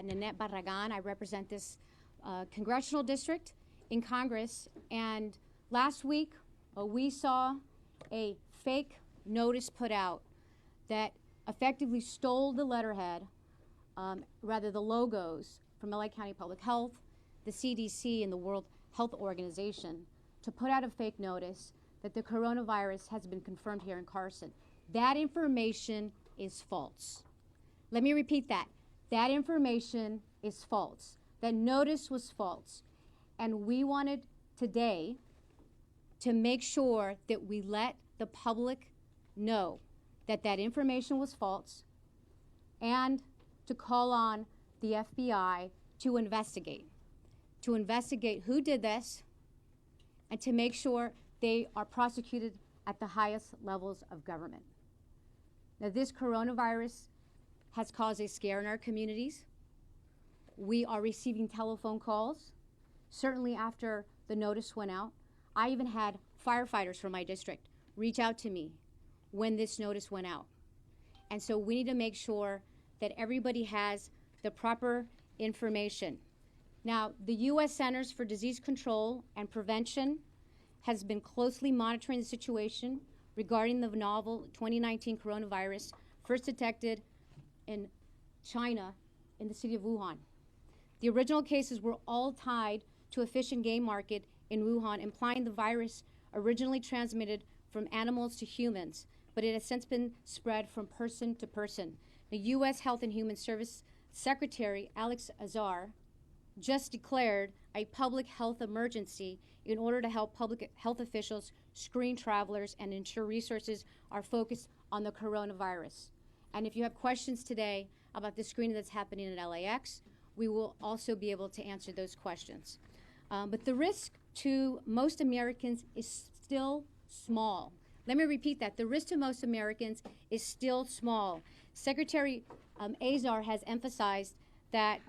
Nanette Barragan. I represent this congressional district in Congress. And last week, we saw a fake notice put out that effectively stole the letterhead, rather the logos, from LA County Public Health, the CDC, and the World Health Organization to put out a fake notice that the coronavirus has been confirmed here in Carson. That information is false. Let me repeat that. That information is false. That notice was false. And we wanted today to make sure that we let the public know that that information was false and to call on the FBI to investigate who did this and to make sure they are prosecuted at the highest levels of government. Now, this coronavirus has caused a scare in our communities. We are receiving telephone calls, certainly after the notice went out. I even had firefighters from my district reach out to me when this notice went out. And so we need to make sure that everybody has the proper information. Now, the U.S. Centers for Disease Control and Prevention has been closely monitoring the situation regarding the novel 2019 coronavirus first detected in China in the city of Wuhan. The original cases were all tied to a fish and game market in Wuhan, implying the virus originally transmitted from animals to humans, but it has since been spread from person to person. The U.S. Health and Human Service Secretary Alex Azar just declared a public health emergency in order to help public health officials screen travelers and ensure resources are focused on the coronavirus. And if you have questions today about the screening that's happening at LAX, we will also be able to answer those questions. But the risk to most Americans is still small. Let me repeat that. The risk to most Americans is still small. Secretary Azar has emphasized that,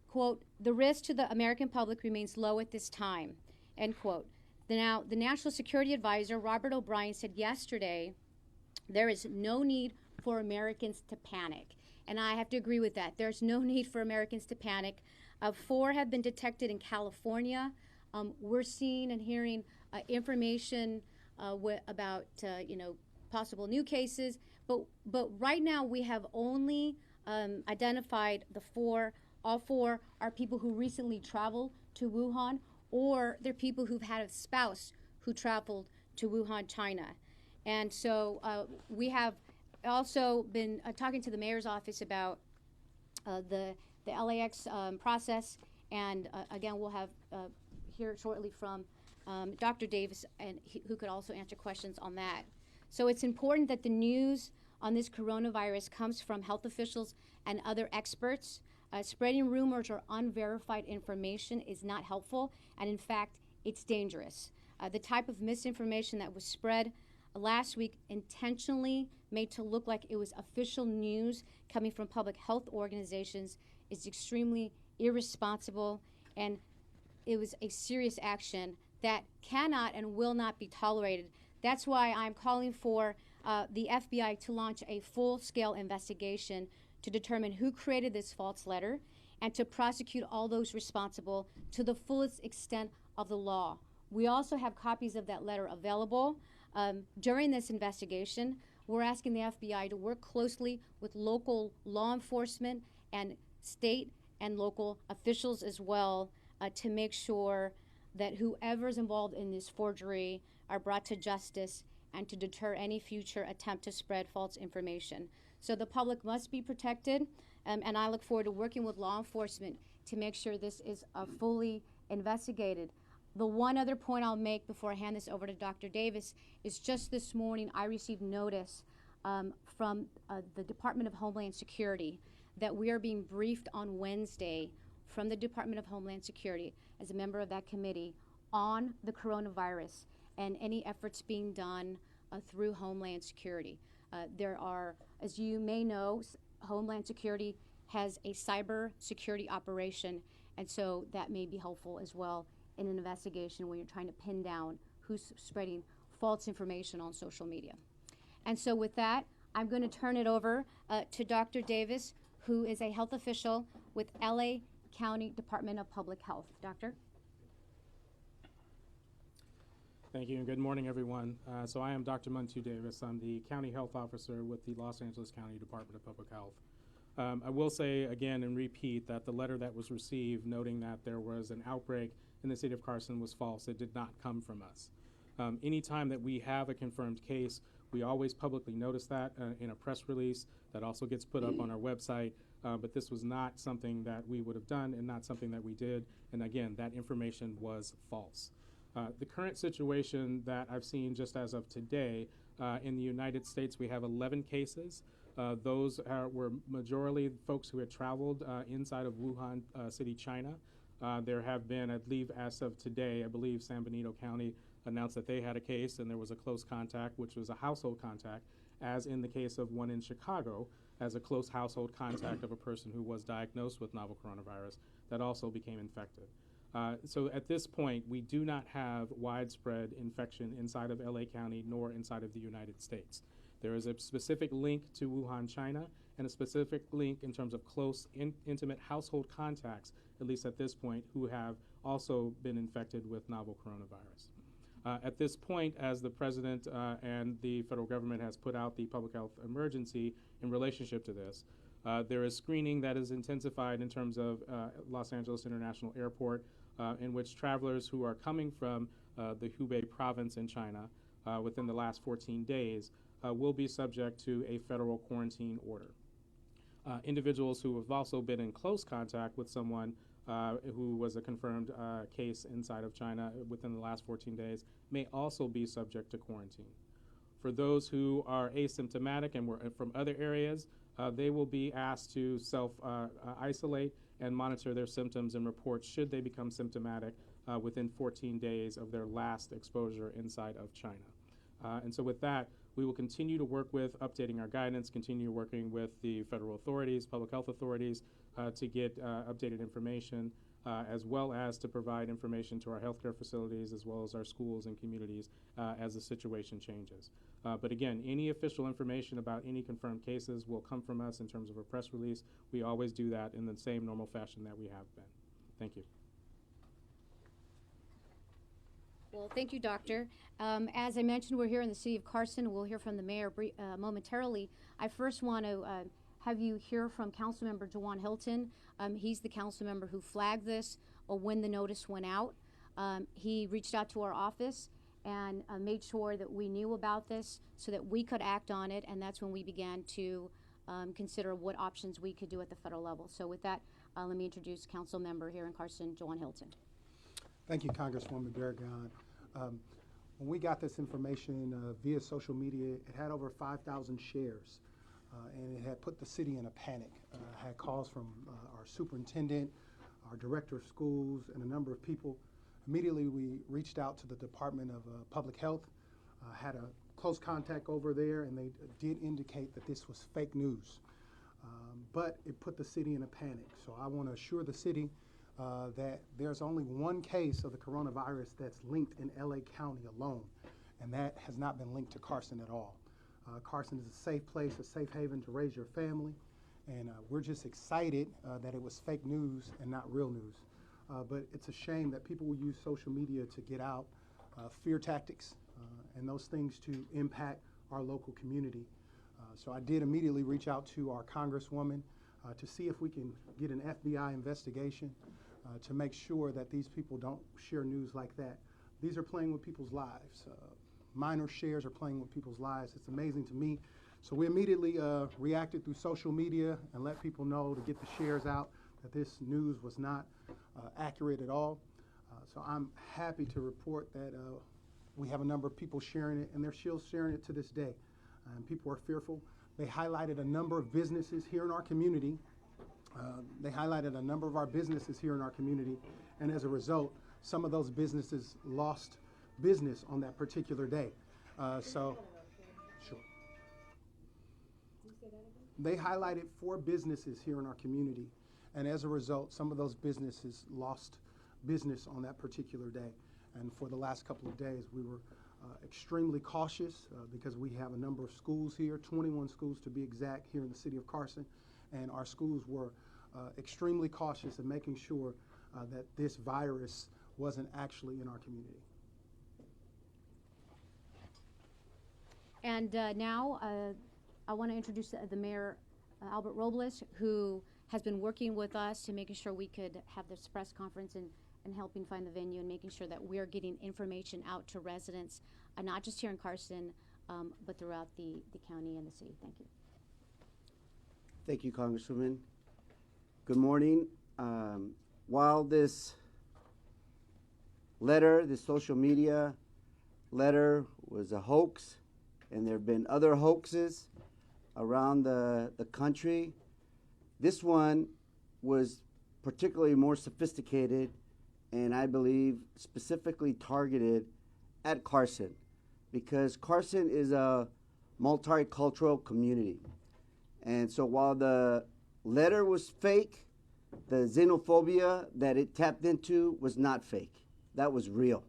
quote, the risk to the American public remains low at this time, end quote. Now, the National Security Advisor, Robert O'Brien, said yesterday there is no need for Americans to panic. And I have to agree with that. There's no need for Americans to panic. 4 have been detected in California. We're seeing and hearing information about possible new cases. But right now we have only identified the 4. All 4 are people who recently traveled to Wuhan, or they're people who've had a spouse who traveled to Wuhan, China. And so we have also been talking to the mayor's office about the LAX process, and again, we'll have hear shortly from Dr. Davis, and who could also answer questions on that. So it's important that the news on this coronavirus comes from health officials and other experts. Spreading rumors or unverified information is not helpful, and in fact, it's dangerous. The type of misinformation that was spread last week, intentionally made to look like it was official news coming from public health organizations, is extremely irresponsible, and it was a serious action that cannot and will not be tolerated. That's why I'm calling for the FBI to launch a full-scale investigation to determine who created this false letter and to prosecute all those responsible to the fullest extent of the law. We also have copies of that letter available. During this investigation, we're asking the FBI to work closely with local law enforcement and state and local officials as well to make sure that whoever's involved in this forgery are brought to justice and to deter any future attempt to spread false information. So the public must be protected, and I look forward to working with law enforcement to make sure this is fully investigated. The one other point I'll make before I hand this over to Dr. Davis is just this morning I received notice from the Department of Homeland Security that we are being briefed on Wednesday from the Department of Homeland Security as a member of that committee on the coronavirus and any efforts being done through Homeland Security. There are, as you may know, Homeland Security has a cyber security operation, and so that may be helpful as well in an investigation when you're trying to pin down who's spreading false information on social media. And so with that, I'm going to turn it over to Dr. Davis, who is a health official with LA County Department of Public Health. Doctor? Thank you, and good morning, everyone. So I am Dr. Muntu Davis. I'm the County Health Officer with the Los Angeles County Department of Public Health. I will say again and repeat that the letter that was received noting that there was an outbreak in the city of Carson was false. It did not come from us. Anytime that we have a confirmed case, we always publicly notice that in a press release that also gets put up on our website. But this was not something that we would have done and not something that we did. And again, that information was false. The current situation that I've seen just as of today, in the United States, we have 11 cases. Those were majorly folks who had traveled inside of Wuhan City, China. There have been, I believe, as of today, I believe San Benito County announced that they had a case and there was a close contact, which was a household contact, as in the case of one in Chicago, as a close household contact of a person who was diagnosed with novel coronavirus that also became infected. So at this point, we do not have widespread infection inside of LA County nor inside of the United States. There is a specific link to Wuhan, China, and a specific link in terms of close, intimate household contacts, at least at this point, who have also been infected with novel coronavirus. At this point, as the President and the federal government has put out the public health emergency in relationship to this, there is screening that is intensified in terms of Los Angeles International Airport, in which travelers who are coming from the Hubei province in China within the last 14 days will be subject to a federal quarantine order. Individuals who have also been in close contact with someone who was a confirmed case inside of China within the last 14 days may also be subject to quarantine. For those who are asymptomatic and were from other areas, they will be asked to self-isolate and monitor their symptoms and report should they become symptomatic within 14 days of their last exposure inside of China. And so with that, we will continue to work with updating our guidance, continue working with the federal authorities, public health authorities, to get updated information, as well as to provide information to our healthcare facilities, as well as our schools and communities as the situation changes. But again, any official information about any confirmed cases will come from us in terms of a press release. We always do that in the same normal fashion that we have been. Thank you. Well, thank you, Doctor. As I mentioned, we're here in the city of Carson. We'll hear from the mayor momentarily. I first want to have you hear from Councilmember Jawan Hilton. He's the council member who flagged this when the notice went out. He reached out to our office and made sure that we knew about this so that we could act on it, and that's when we began to consider what options we could do at the federal level. So with that, let me introduce council member here in Carson, Jawan Hilton. Thank you, Congresswoman Barragan. When we got this information via social media, it had over 5,000 shares, and it had put the city in a panic. Had calls from our superintendent, our director of schools, and a number of people. Immediately, we reached out to the Department of Public Health, had a close contact over there, and they did indicate that this was fake news. But it put the city in a panic. So I want to assure the city that there's only one case of the coronavirus that's linked in LA County alone, and that has not been linked to Carson at all. Carson is a safe place, a safe haven to raise your family, and we're just excited that it was fake news and not real news. But it's a shame that people will use social media to get out fear tactics and those things to impact our local community. So I did immediately reach out to our Congresswoman to see if we can get an FBI investigation to make sure that these people don't share news like that. These are playing with people's lives. Minor shares are playing with people's lives. It's amazing to me. So we immediately reacted through social media and let people know to get the shares out that this news was not accurate at all. So I'm happy to report that we have a number of people sharing it, and they're still sharing it to this day. And people are fearful. They highlighted a number of businesses here in our community. They highlighted a number of our businesses here in our community, and as a result, some of those businesses lost business on that particular day. Sure. They highlighted 4 businesses here in our community, and as a result, some of those businesses lost business on that particular day. And for the last couple of days, we were extremely cautious because we have a number of schools here, 21 schools to be exact, here in the city of Carson, and our schools were extremely cautious in making sure that this virus wasn't actually in our community. And now I want to introduce the Mayor, Albert Robles, who has been working with us to making sure we could have this press conference and helping find the venue and making sure that we're getting information out to residents, not just here in Carson, but throughout the county and the city. Thank you. Thank you, Congresswoman. Good morning. While this letter, this social media letter was a hoax, and there have been other hoaxes around the country, this one was particularly more sophisticated and I believe specifically targeted at Carson, because Carson is a multicultural community. And so while the letter was fake, the xenophobia that it tapped into was not fake. That was real.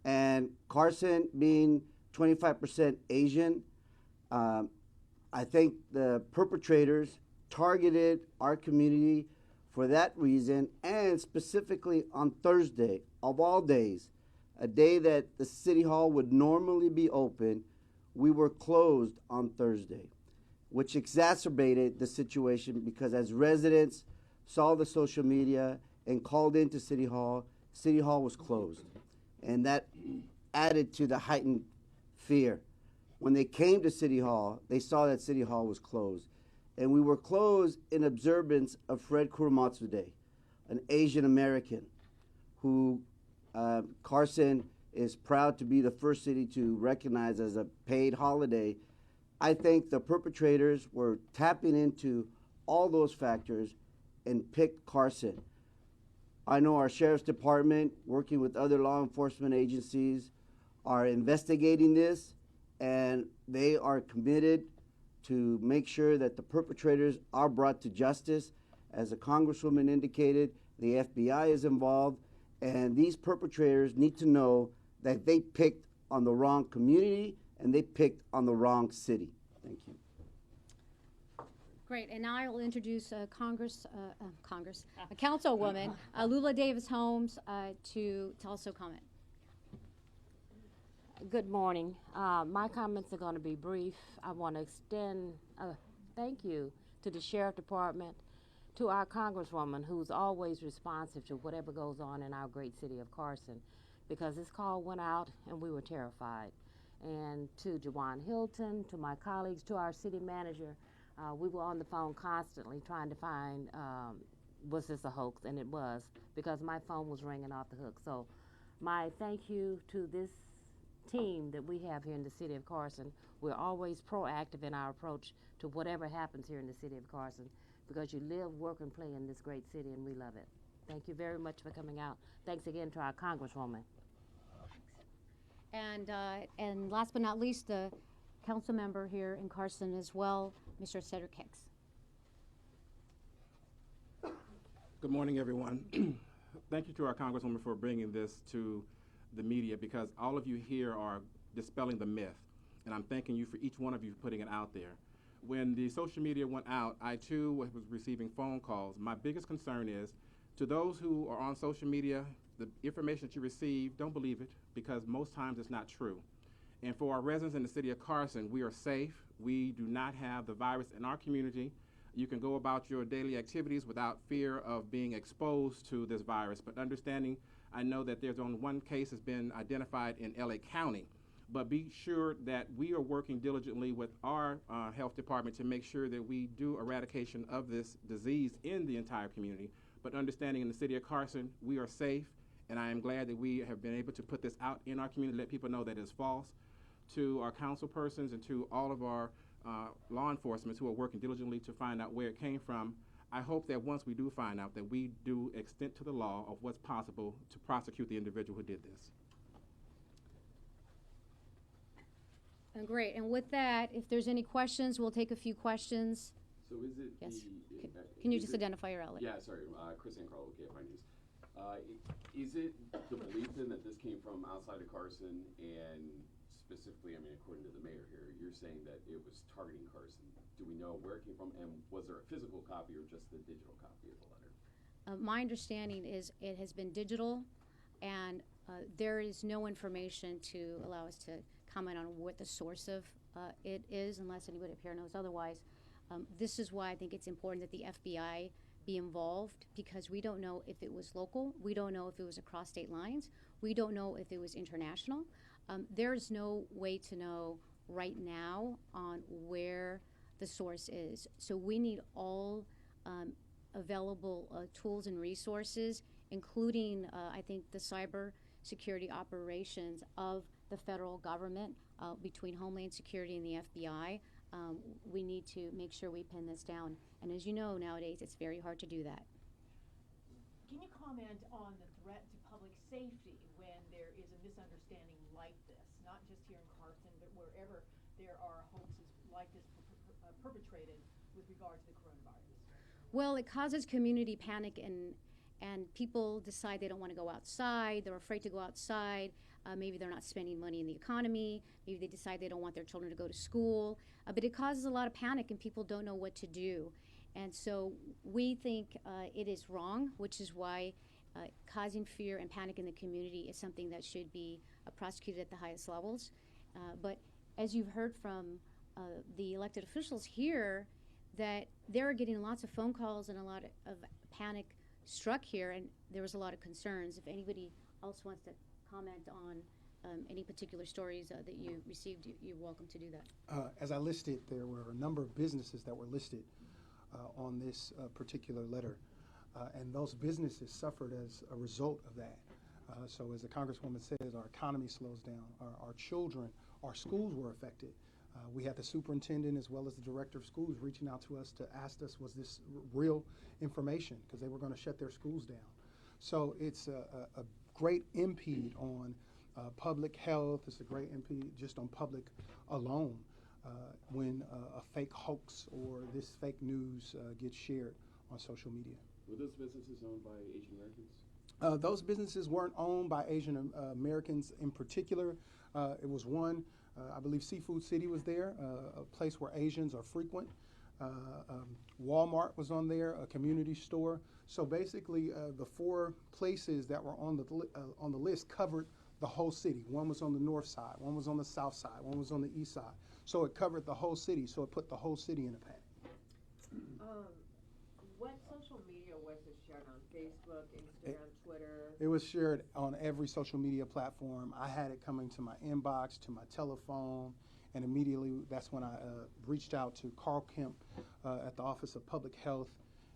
And Carson being 25% Asian, I think the perpetrators targeted our community for that reason, and specifically on Thursday, of all days, a day that the City Hall would normally be open, we were closed on Thursday, which exacerbated the situation because as residents saw the social media and called into City Hall was closed. And that added to the heightened fear. When they came to City Hall, they saw that City Hall was closed. And we were closed in observance of Fred Kurumatsu Day, an Asian American who Carson is proud to be the first city to recognize as a paid holiday. I think the perpetrators were tapping into all those factors and picked Carson. I know our Sheriff's Department, working with other law enforcement agencies, are investigating this, and they are committed to make sure that the perpetrators are brought to justice. As the Congresswoman indicated, the FBI is involved, and these perpetrators need to know that they picked on the wrong community and they picked on the wrong city. Thank you. Great, and now I will introduce Councilwoman Lula Davis Holmes to also comment. Good morning. My comments are going to be brief. I want to extend a thank you to the Sheriff Department, to our Congresswoman, who's always responsive to whatever goes on in our great city of Carson, because this call went out and we were terrified. And to Jawan Hilton, to my colleagues, to our city manager, we were on the phone constantly trying to find, was this a hoax? And it was, because my phone was ringing off the hook. So my thank you to this team that we have here in the city of Carson. We're always proactive in our approach to whatever happens here in the city of Carson, because you live, work, and play in this great city, and we love it. Thank you very much for coming out. Thanks again to our Congresswoman. And last but not least, the council member here in Carson as well, Mr. Cedric Hicks. Good morning, everyone. Thank you to our Congresswoman for bringing this to the media, because all of you here are dispelling the myth, and I'm thanking you for each one of you for putting it out there. When the social media went out, I too was receiving phone calls. My biggest concern is, to those who are on social media, the information that you receive, don't believe it, because most times it's not true. And for our residents in the city of Carson, we are safe. We do not have the virus in our community. You can go about your daily activities without fear of being exposed to this virus. But understanding, I know that there's only one case has been identified in LA County. But be sure that we are working diligently with our health department to make sure that we do eradication of this disease in the entire community. But understanding in the city of Carson, we are safe, and I am glad that we have been able to put this out in our community, let people know that it's false. To our council persons and to all of our law enforcement who are working diligently to find out where it came from, I hope that once we do find out, that we do extend to the law of what's possible to prosecute the individual who did this. Great, and with that, if there's any questions, we'll take a few questions. So is it Yes. the... Can you just identify your outlet? Yeah, sorry, Chris and Carl, KFI News. Is it the belief then that this came from outside of Carson and specifically, I mean, according to the mayor here, you're saying that it was targeting Carson. Do we know where it came from, and was there a physical copy or just the digital copy of the letter? My understanding is it has been digital, and there is no information to allow us to comment on what the source of it is, unless anybody up here knows otherwise. This is why I think it's important that the FBI be involved, because we don't know if it was local, we don't know if it was across state lines, we don't know if it was international. There's no way to know right now on where the source is. So we need all available tools and resources, including, I think, the cyber security operations of the federal government between Homeland Security and the FBI. We need to make sure we pin this down. And as you know, nowadays, it's very hard to do that. Can you comment on the threat to public safety when there is a misunderstanding like this, not just here in Carson, but wherever there are hoaxes like this perpetrated with regard to the coronavirus? Well, it causes community panic, and people decide they don't want to go outside. They're afraid to go outside. Maybe they're not spending money in the economy. Maybe they decide they don't want their children to go to school. But it causes a lot of panic, and people don't know what to do. And so we think it is wrong, which is why causing fear and panic in the community is something that should be prosecuted at the highest levels. But as you've heard from the elected officials here, that they're getting lots of phone calls and a lot of panic struck here, and there was a lot of concerns. If anybody else wants to comment on any particular stories that you received, you're welcome to do that. As I listed, there were a number of businesses that were listed on this particular letter, and those businesses suffered as a result of that. So as the Congresswoman says, our economy slows down, our children, our schools were affected. We had the superintendent as well as the director of schools reaching out to us to ask us, was this real information? Because they were going to shut their schools down. So it's a great impede on public health. It's a great impede just on public alone when a fake hoax or this fake news gets shared on social media. Were those businesses owned by Asian Americans? Those businesses weren't owned by Asian Americans in particular. It was one, I believe Seafood City was there, a place where Asians are frequent. Walmart was on there, a community store. So basically, the four places that were on the list covered the whole city. One was on the north side, one was on the south side, one was on the east side. So it covered the whole city, so it put the whole city in a panic. What social media was it shared on? Facebook, Instagram, Twitter? It was shared on every social media platform. I had it coming to my inbox, to my telephone, and immediately that's when I reached out to Carl Kemp at the Office of Public Health,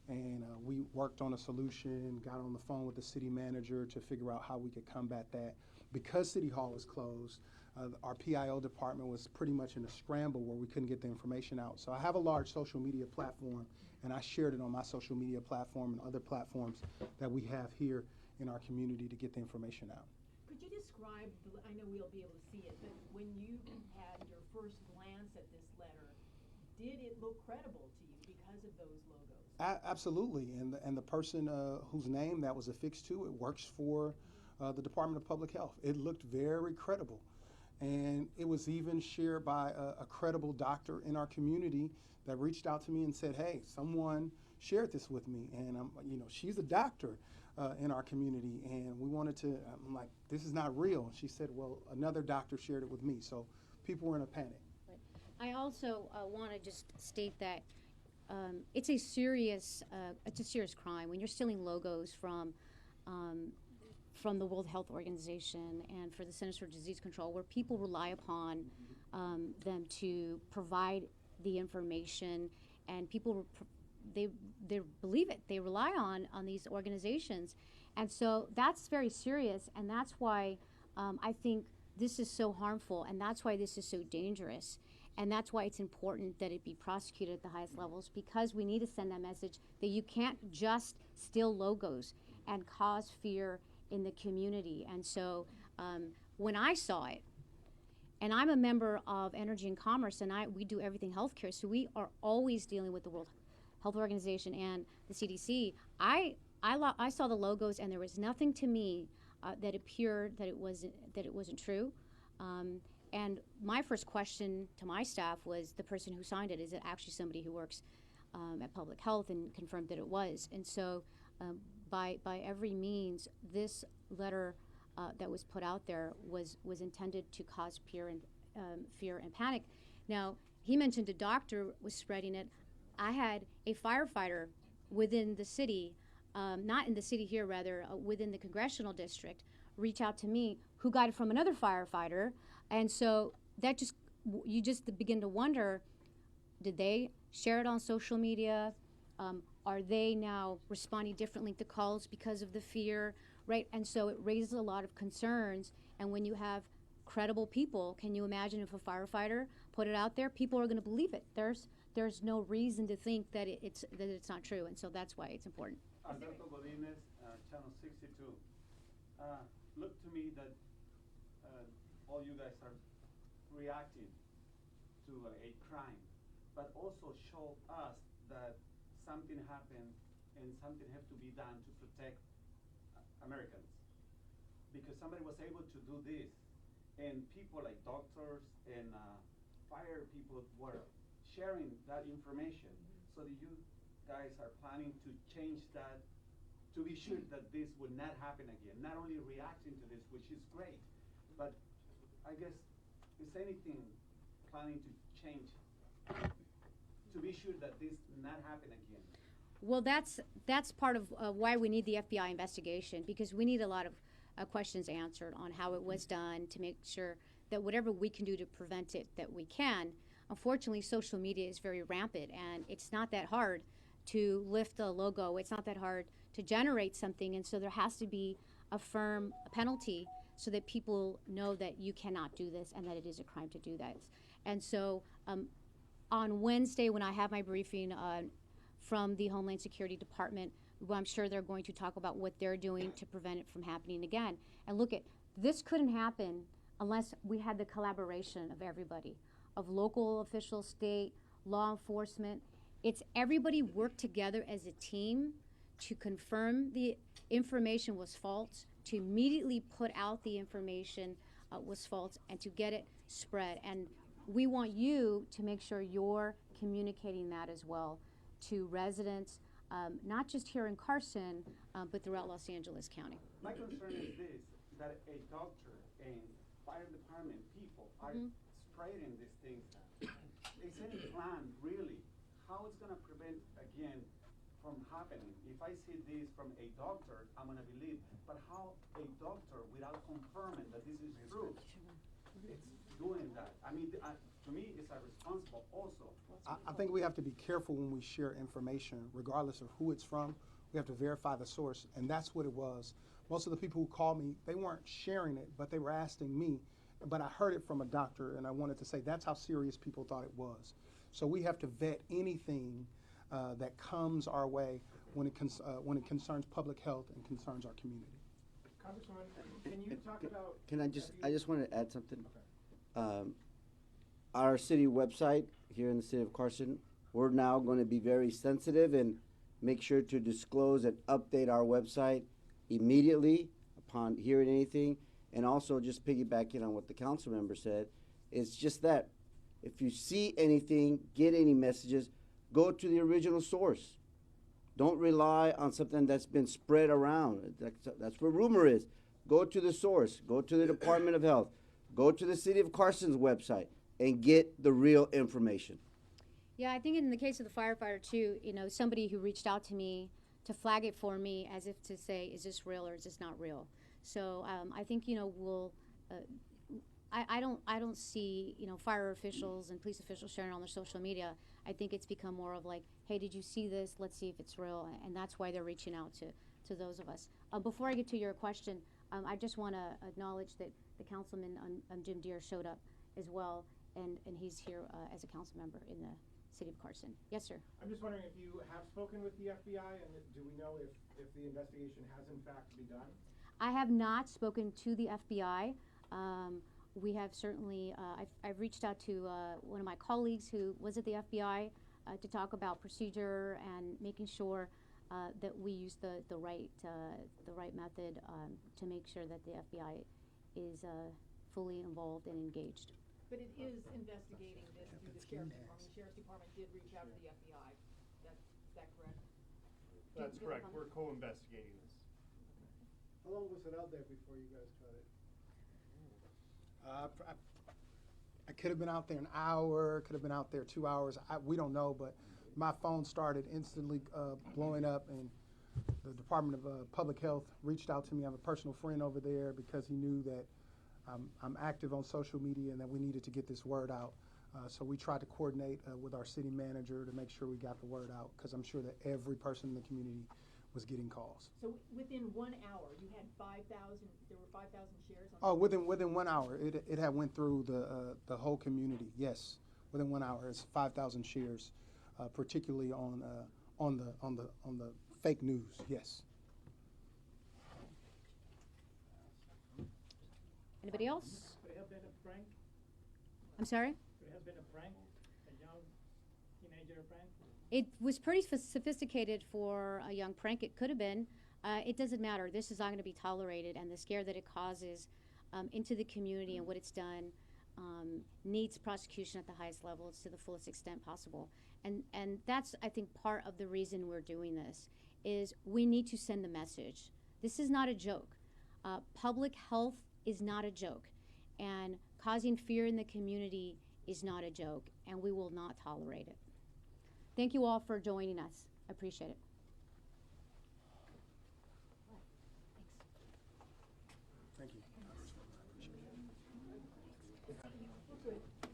and we worked on a solution, got on the phone with the city manager to figure out how we could combat that. Because City Hall was closed, our PIO department was pretty much in a scramble where we couldn't get the information out. So I have a large social media platform, and I shared it on my social media platform and other platforms that we have here in our community to get the information out. Could you describe, I know we'll be able to see it, but when you had your first glance at this letter, did it look credible to you because of those logos? Absolutely, and the person whose name that was affixed to it works for the Department of Public Health. It looked very credible, and it was even shared by a credible doctor in our community that reached out to me and said, "Hey, someone shared this with me, and she's a doctor in our community, and we wanted to." I'm like, "This is not real." She said, "Well, another doctor shared it with me." So people were in a panic. I also want to just state that it's a serious crime when you're stealing logos from the World Health Organization and for the Centers for Disease Control, where people rely upon them to provide the information, and people they believe it. They rely on these organizations, and so that's very serious, and that's why I think this is so harmful, and that's why this is so dangerous. And that's why it's important that it be prosecuted at the highest levels, because we need to send that message that you can't just steal logos and cause fear in the community. And so when I saw it, and I'm a member of Energy and Commerce, and we do everything healthcare, so we are always dealing with the World Health Organization and the CDC. I saw the logos, and there was nothing to me that appeared that it wasn't true. And my first question to my staff was the person who signed it, is it actually somebody who works at public health, and confirmed that it was. And so by every means, this letter that was put out there was intended to cause fear and panic. Now, he mentioned a doctor was spreading it. I had a firefighter within the city, not in the city here, rather, within the congressional district, reach out to me, who got it from another firefighter. And so that just, you just begin to wonder, did they share it on social media? Are they now responding differently to calls because of the fear, right? And so it raises a lot of concerns. And when you have credible people, can you imagine if a firefighter put it out there? People are going to believe it. There's no reason to think that it's not true, and so that's why it's important. Alberto Godinez, Channel 62. Look to me that all you guys are reacting to a crime, but also show us that something happened and something has to be done to protect Americans. Because somebody was able to do this, and people like doctors and fire people were sharing that information, so that you guys are planning to change that to be sure that this would not happen again. Not only reacting to this, which is great, but I guess, is anything planning to change to be sure that this not happen again? Well, that's part of why we need the FBI investigation, because we need a lot of questions answered on how it was done, to make sure that whatever we can do to prevent it, that we can. Unfortunately, social media is very rampant, and it's not that hard to lift a logo. It's not that hard to generate something, and so there has to be a firm penalty so that people know that you cannot do this and that it is a crime to do that. And so on Wednesday, when I have my briefing from the Homeland Security Department, well, I'm sure they're going to talk about what they're doing to prevent it from happening again. And look, this couldn't happen unless we had the collaboration of everybody, of local officials, state, law enforcement. It's everybody worked together as a team to confirm the information was false, to immediately put out the information was false, and to get it spread. And we want you to make sure you're communicating that as well to residents, not just here in Carson, but throughout Los Angeles County. My concern is this, that a doctor and fire department people are spreading these things. Is any plan really how it's going to prevent again from happening? If I see this from a doctor, I'm going to believe, but how a doctor, without confirming that this is true, it's doing that? I mean, to me, it's responsible also. I think we have to be careful when we share information, regardless of who it's from. We have to verify the source, and that's what it was. Most of the people who called me, they weren't sharing it, but they were asking me. But I heard it from a doctor, and I wanted to say that's how serious people thought it was. So we have to vet anything that comes our way when it concerns public health and concerns our community. Congressman, can you talk about? I just wanted to add something. Okay. Our city website here in the city of Carson, we're now going to be very sensitive and make sure to disclose and update our website immediately upon hearing anything. And also, just piggybacking on what the council member said, it's just that if you see anything, get any messages, go to the original source. Don't rely on something that's been spread around. That's where rumor is. Go to the source. Go to the Department of Health. Go to the City of Carson's website and get the real information. Yeah, I think in the case of the firefighter too, somebody who reached out to me to flag it for me as if to say, is this real or is this not real? So I think, we'll, I don't see, fire officials and police officials sharing on their social media. I think it's become more of like, hey, did you see this? Let's see if it's real. And that's why they're reaching out to those of us. Before I get to your question, I just want to acknowledge that the councilman, Jim Deere, showed up as well. And he's here as a council member in the city of Carson. Yes, sir. I'm just wondering if you have spoken with the FBI, and do we know if the investigation has in fact begun? I have not spoken to the FBI. We have certainly, I've reached out to one of my colleagues who was at the FBI to talk about procedure and making sure that we use the right method to make sure that the FBI is fully involved and engaged. But it is investigating this through the sheriff's department. The sheriff's department did reach out to the FBI. Is that correct? That's correct, we're co-investigating this. How long was it out there before you guys caught it? I could have been out there an hour, could have been out there 2 hours. We don't know, but my phone started instantly blowing up, and the Department of Public Health reached out to me. I have a personal friend over there because he knew that I'm active on social media and that we needed to get this word out. So we tried to coordinate with our city manager to make sure we got the word out, because I'm sure that every person in the community was getting calls. So within 1 hour, you had 5,000, there were 5,000 shares on? Oh, within 1 hour, it had went through the whole community. Yes, within 1 hour, it's 5,000 shares, particularly on the fake news. Yes. Anybody else? Could it have been a prank? I'm sorry? Could it have been a prank? A young teenager prank? It was pretty sophisticated for a young prank. It could have been. It doesn't matter. This is not going to be tolerated, and the scare that it causes into the community and what it's done needs prosecution at the highest levels to the fullest extent possible. And that's, I think, part of the reason we're doing this, is we need to send the message. This is not a joke. Public health is not a joke, and causing fear in the community is not a joke, and we will not tolerate it. Thank you all for joining us. I appreciate it. Thank you.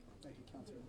Thank you, Councilor.